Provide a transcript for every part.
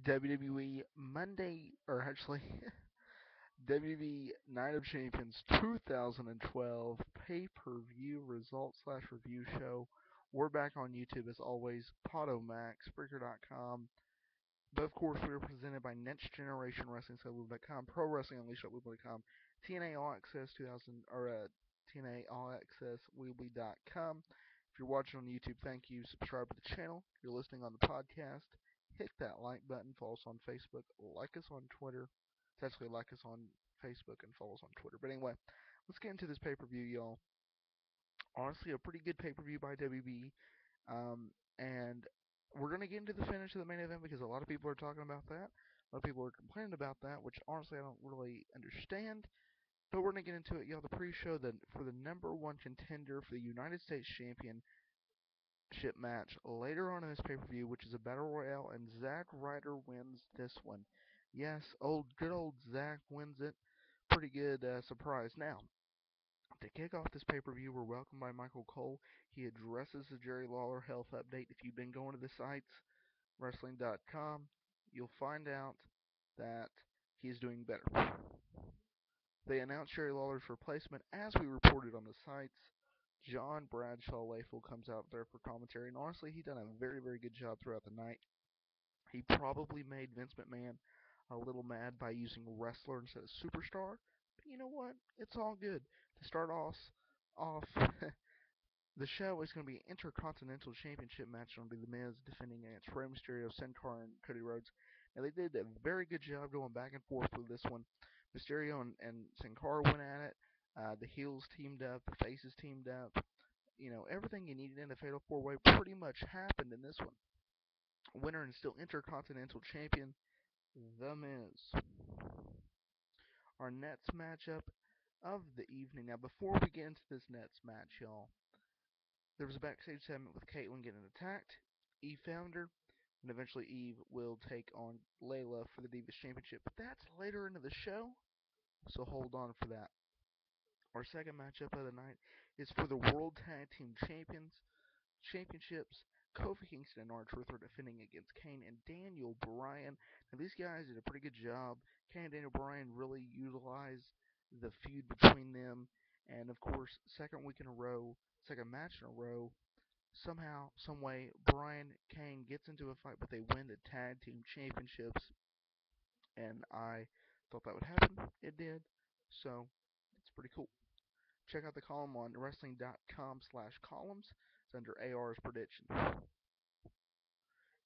WWE Monday, or actually WWE Night of Champions 2012 pay-per-view results slash review show. We're back on YouTube as always, Podomax, Spreaker.com. But of course, we are presented by Next Generation Wrestling, com, Pro Wrestling Unleashed.com, TNA All Access 2000 or TNA All Access Weebly.com. If you're watching on YouTube, thank you. Subscribe to the channel. If you're listening on the podcast, hit that like button. Follow us on Facebook. Like us on Twitter. It's actually like us on Facebook and follow us on Twitter. But anyway, let's get into this pay-per-view, y'all. Honestly, a pretty good pay-per-view by WB. And we're going to get into the finish of the main event because a lot of people are talking about that. A lot of people are complaining about that, which honestly I don't really understand. But we're going to get into it, y'all. The pre-show for the number one contender for the United States Championship match later on in this pay-per-view, which is a Battle Royale, and Zack Ryder wins this one. Yes, good old Zack wins it. Pretty good surprise. Now, to kick off this pay-per-view, we're welcomed by Michael Cole. He addresses the Jerry Lawler health update. If you've been going to the sites, wrestling.com, you'll find out that he is doing better. They announced Jerry Lawler's replacement, as we reported on the sites. John Bradshaw Layfield comes out there for commentary, and honestly, he done a very, very good job throughout the night. He probably made Vince McMahon a little mad by using wrestler instead of superstar, but you know what? It's all good. To start off the show is going to be an Intercontinental Championship match. It's going to be The Miz defending against Rey Mysterio, Sin Cara, and Cody Rhodes. Now, they did a very good job going back and forth with this one. Mysterio and Sin Cara went at it. The heels teamed up, the faces teamed up. You know, everything you needed in a Fatal 4-Way pretty much happened in this one. Winner and still Intercontinental Champion, The Miz. Our next matchup of the evening. Now, before we get into this next match, y'all, there was a backstage segment with Caitlyn getting attacked. Eve found her, and eventually Eve will take on Layla for the Divas Championship. But that's later into the show, so hold on for that. Our second matchup of the night is for the World Tag Team Championships. Kofi Kingston and R-Truth are defending against Kane and Daniel Bryan. Now, these guys did a pretty good job. Kane and Daniel Bryan really utilized the feud between them. And, of course, second match in a row, somehow, someway, Bryan Kane gets into a fight, but they win the Tag Team Championships. And I thought that would happen. It did. So, it's pretty cool. Check out the column on wrestling.com/columns. It's under AR's prediction.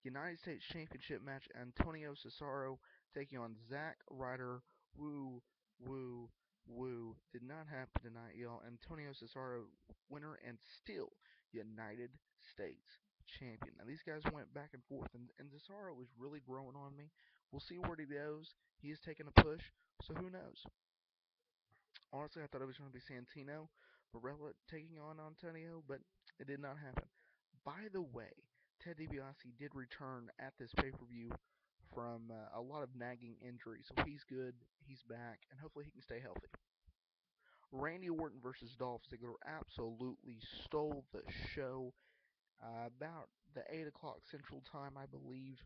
United States Championship match, Antonio Cesaro taking on Zack Ryder. Woo, woo, woo. Did not happen tonight, y'all. Antonio Cesaro, winner and still United States champion. Now, these guys went back and forth, and Cesaro was really growing on me. We'll see where he goes. He is taking a push, so who knows? Honestly, I thought it was going to be Santino Barella taking on Antonio, but it did not happen. By the way, Ted DiBiase did return at this pay-per-view from a lot of nagging injuries, so he's good, he's back, and hopefully he can stay healthy. Randy Orton versus Dolph Ziggler absolutely stole the show. About the 8 o'clock Central Time, I believe.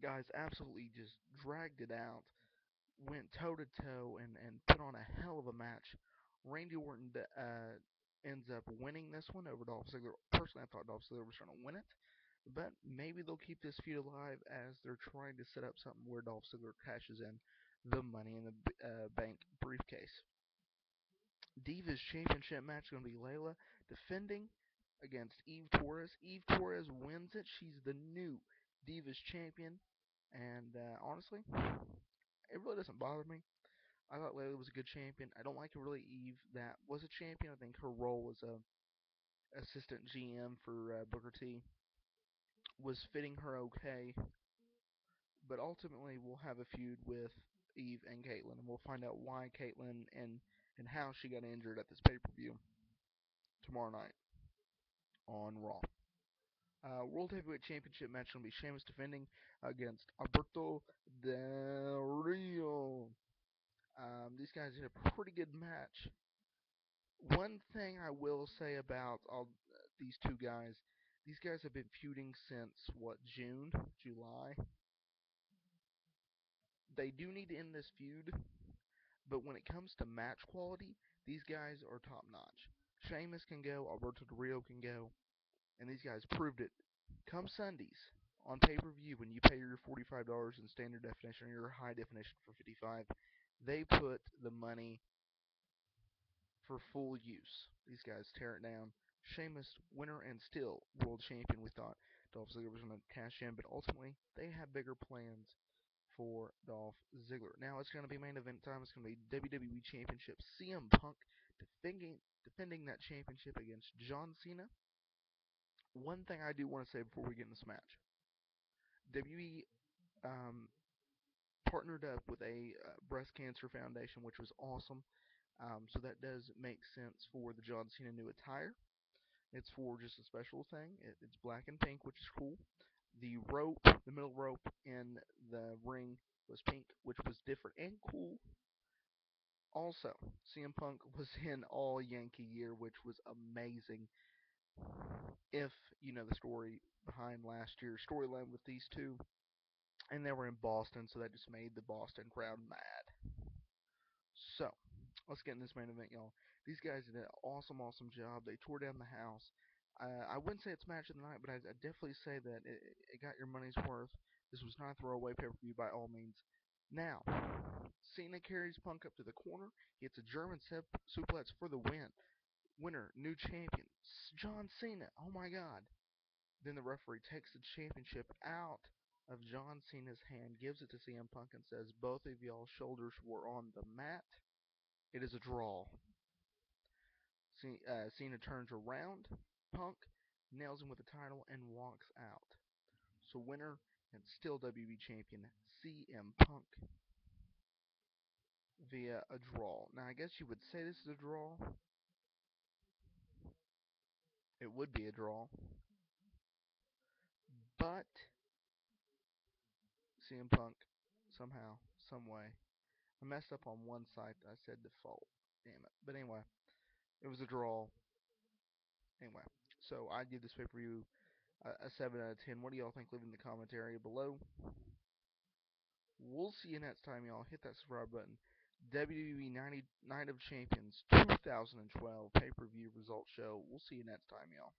Guys absolutely just dragged it out, went toe-to-toe, and put on a hell of a match. Randy Orton ends up winning this one over Dolph Ziggler. Personally, I thought Dolph Ziggler was going to win it, but maybe they'll keep this feud alive as they're trying to set up something where Dolph Ziggler cashes in the Money in the Bank briefcase. Divas Championship match is going to be Layla defending against Eve Torres. Eve Torres wins it. She's the new Divas Champion, and honestly, it really doesn't bother me. I thought Layla was a good champion. I don't like really Eve that was a champion. I think her role as a assistant GM for Booker T was fitting her okay. But ultimately, we'll have a feud with Eve and Caitlyn, and we'll find out why Caitlyn and how she got injured at this pay-per-view tomorrow night on Raw. World Heavyweight Championship match going to be Sheamus defending against Alberto Del Rio. These guys did a pretty good match. One thing I will say about these two guys, these guys have been feuding since, June, July? They do need to end this feud, but when it comes to match quality, these guys are top notch. Sheamus can go, Alberto Del Rio can go, and these guys proved it. Come Sundays on pay-per-view, when you pay your $45 in standard definition or your high definition for 55, they put the money for full use. These guys tear it down. Sheamus, winner and still world champion. We thought Dolph Ziggler was going to cash in, but ultimately they have bigger plans for Dolph Ziggler. Now it's going to be main event time. It's going to be WWE Championship. CM Punk defending that championship against John Cena. One thing I do want to say before we get in this match: WWE partnered up with a breast cancer foundation, which was awesome. So that does make sense for the John Cena new attire. It's for just a special thing. It's black and pink, which is cool. The rope, the middle rope in the ring was pink, which was different and cool. Also, CM Punk was in all Yankee gear, which was amazing. If you know the story behind last year's storyline with these two, and they were in Boston, so that just made the Boston crowd mad. So, let's get in this main event, y'all. These guys did an awesome, awesome job. They tore down the house. I wouldn't say it's match of the night, but I'd definitely say that it got your money's worth. This was not a throwaway pay-per-view by all means. Now, Cena carries Punk up to the corner. He hits a German suplex for the win. Winner, new champion, John Cena. Oh my God. Then the referee takes the championship out of John Cena's hand, gives it to CM Punk, and says, both of y'all's shoulders were on the mat. It is a draw. Cena turns around. Punk nails him with the title and walks out. So winner and still WWE champion CM Punk via a draw. Now I guess you would say this is a draw. It would be a draw. But CM Punk somehow, some way. I messed up on one site. I said default. Damn it. But anyway, it was a draw. Anyway, so I give this pay-per-view a 7 out of 10. What do y'all think? Leave in the comment area below. We'll see you next time, y'all. Hit that subscribe button. WWE Night of Champions 2012 pay-per-view results show. We'll see you next time, y'all.